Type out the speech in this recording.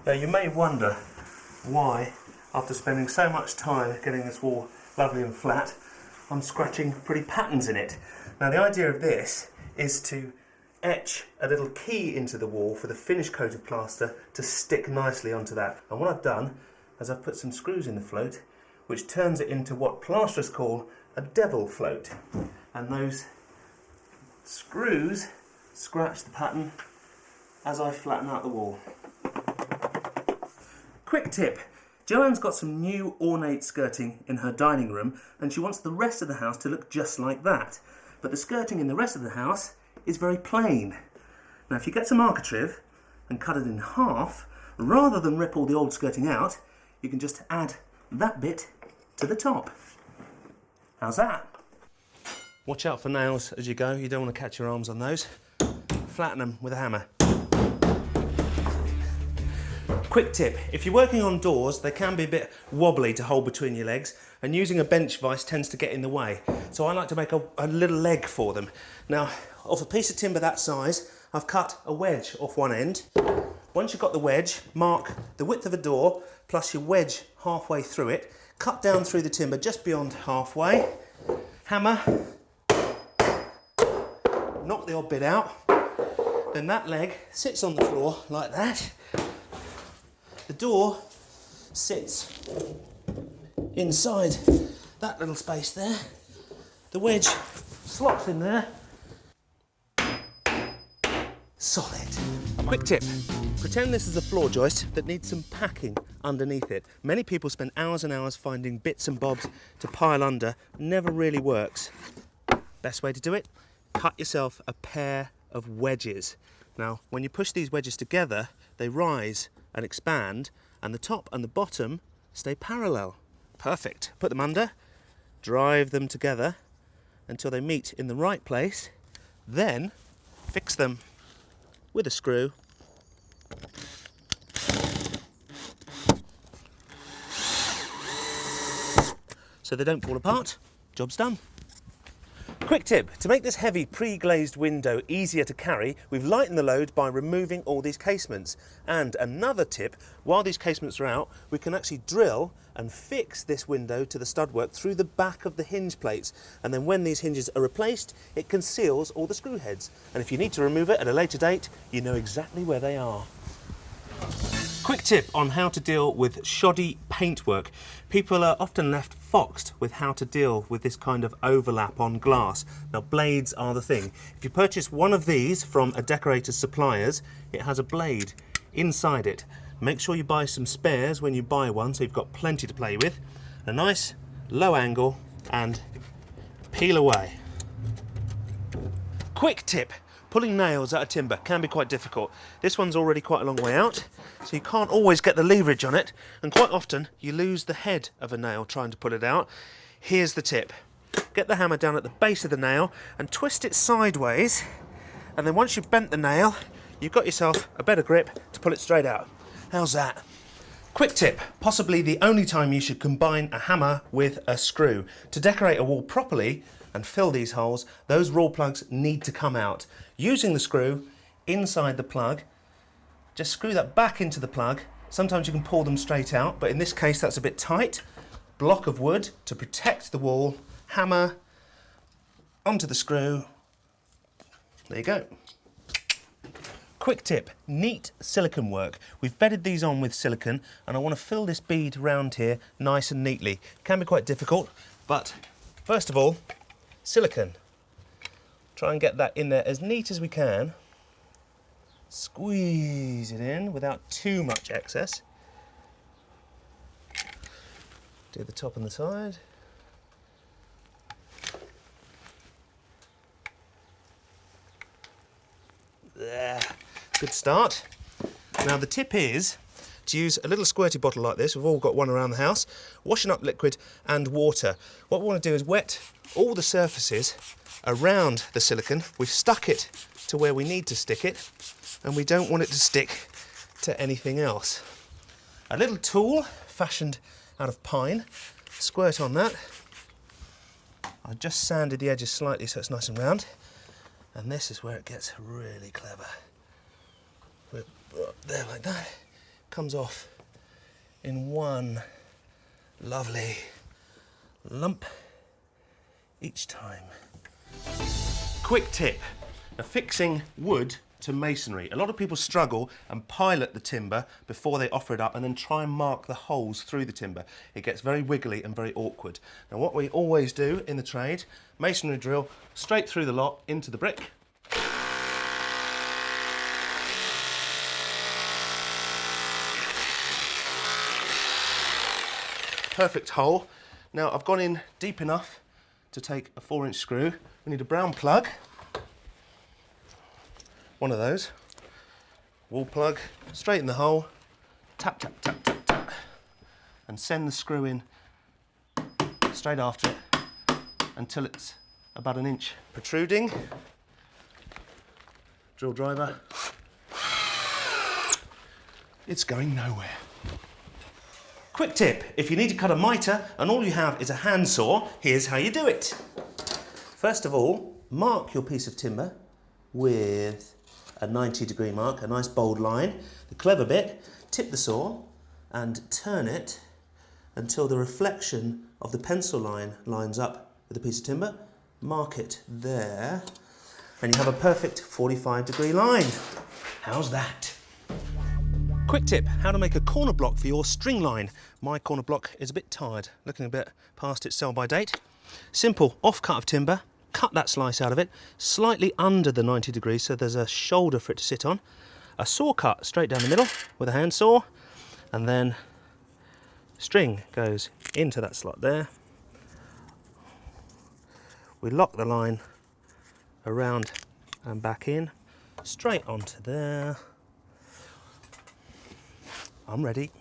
Now you may wonder why, after spending so much time getting this wall lovely and flat, I'm scratching pretty patterns in it. Now the idea of this is to etch a little key into the wall for the finished coat of plaster to stick nicely onto that. And what I've done is I've put some screws in the float, which turns it into what plasterers call a devil float. And those screws scratch the pattern as I flatten out the wall. Quick tip, Joanne's got some new ornate skirting in her dining room and she wants the rest of the house to look just like that. But the skirting in the rest of the house is very plain. Now if you get some Architrave and cut it in half, rather than rip all the old skirting out, you can just add that bit to the top. How's that? Watch out for nails as you go, you don't want to catch your arms on those. Flatten them with a hammer. Quick tip, if you're working on doors, they can be a bit wobbly to hold between your legs, and using a bench vise tends to get in the way. So I like to make a little leg for them. Now, off a piece of timber that size, I've cut a wedge off one end. Once you've got the wedge, mark the width of a door, plus your wedge halfway through it, cut down through the timber just beyond halfway, hammer, knock the odd bit out, then that leg sits on the floor like that. The door sits inside that little space there. The wedge slots in there. Solid. Quick tip, pretend this is a floor joist that needs some packing underneath it. Many people spend hours and hours finding bits and bobs to pile under. Never really works. Best way to do it? Cut yourself a pair of wedges. Now, when you push these wedges together, they rise and expand, and the top and the bottom stay parallel. Perfect. Put them under, drive them together until they meet in the right place, then fix them with a screw. So they don't fall apart. Job's done. Quick tip, to make this heavy pre-glazed window easier to carry, we've lightened the load by removing all these casements. And another tip, while these casements are out, we can actually drill and fix this window to the studwork through the back of the hinge plates. And then when these hinges are replaced, it conceals all the screw heads. And if you need to remove it at a later date, you know exactly where they are. Quick tip on how to deal with shoddy paintwork. People are often left foxed with how to deal with this kind of overlap on glass. Now, blades are the thing. If you purchase one of these from a decorator's suppliers, it has a blade inside it. Make sure you buy some spares when you buy one so you've got plenty to play with. A nice low angle and peel away. Quick tip. Pulling nails out of timber can be quite difficult. This one's already quite a long way out, so you can't always get the leverage on it, and quite often you lose the head of a nail trying to pull it out. Here's the tip. Get the hammer down at the base of the nail and twist it sideways, and then once you've bent the nail, you've got yourself a better grip to pull it straight out. How's that? Quick tip, possibly the only time you should combine a hammer with a screw. To decorate a wall properly and fill these holes, those raw plugs need to come out. Using the screw inside the plug, just screw that back into the plug. Sometimes you can pull them straight out, but in this case that's a bit tight. Block of wood to protect the wall, hammer onto the screw. There you go. Quick tip, neat silicone work. We've bedded these on with silicone and I want to fill this bead round here nice and neatly. It can be quite difficult, but first of all, silicone. Try and get that in there as neat as we can. Squeeze it in without too much excess. Do the top and the side. There, good start. Now the tip is to use a little squirty bottle like this, we've all got one around the house, washing up liquid and water. What we want to do is wet all the surfaces around the silicone. We've stuck it to where we need to stick it, and we don't want it to stick to anything else. A little tool fashioned out of pine, squirt on that. I just sanded the edges slightly so it's nice and round, and this is where it gets really clever. We're up there like that. comes off in one lovely lump each time. Quick tip, fixing wood to masonry. A lot of people struggle and pilot the timber before they offer it up and then try and mark the holes through the timber. It gets very wiggly and very awkward. Now what we always do in the trade, masonry drill straight through the lot into the brick. Perfect hole. Now I've gone in deep enough to take a 4-inch screw. We need a brown plug. One of those, wall plug, straight in the hole, tap, tap, tap, tap, tap, and send the screw in straight after it until it's about 1 inch protruding. Drill driver. It's going nowhere. Quick tip, if you need to cut a mitre and all you have is a handsaw, here's how you do it. First of all, mark your piece of timber with a 90-degree mark, a nice bold line. The clever bit, tip the saw and turn it until the reflection of the pencil line lines up with the piece of timber. Mark it there and you have a perfect 45-degree line. How's that? Quick tip, how to make a corner block for your string line. My corner block is a bit tired, looking a bit past its sell-by date. Simple off-cut of timber, cut that slice out of it, slightly under the 90 degrees so there's a shoulder for it to sit on. A saw cut straight down the middle with a handsaw, and then string goes into that slot there. We lock the line around and back in, straight onto there. I'm ready.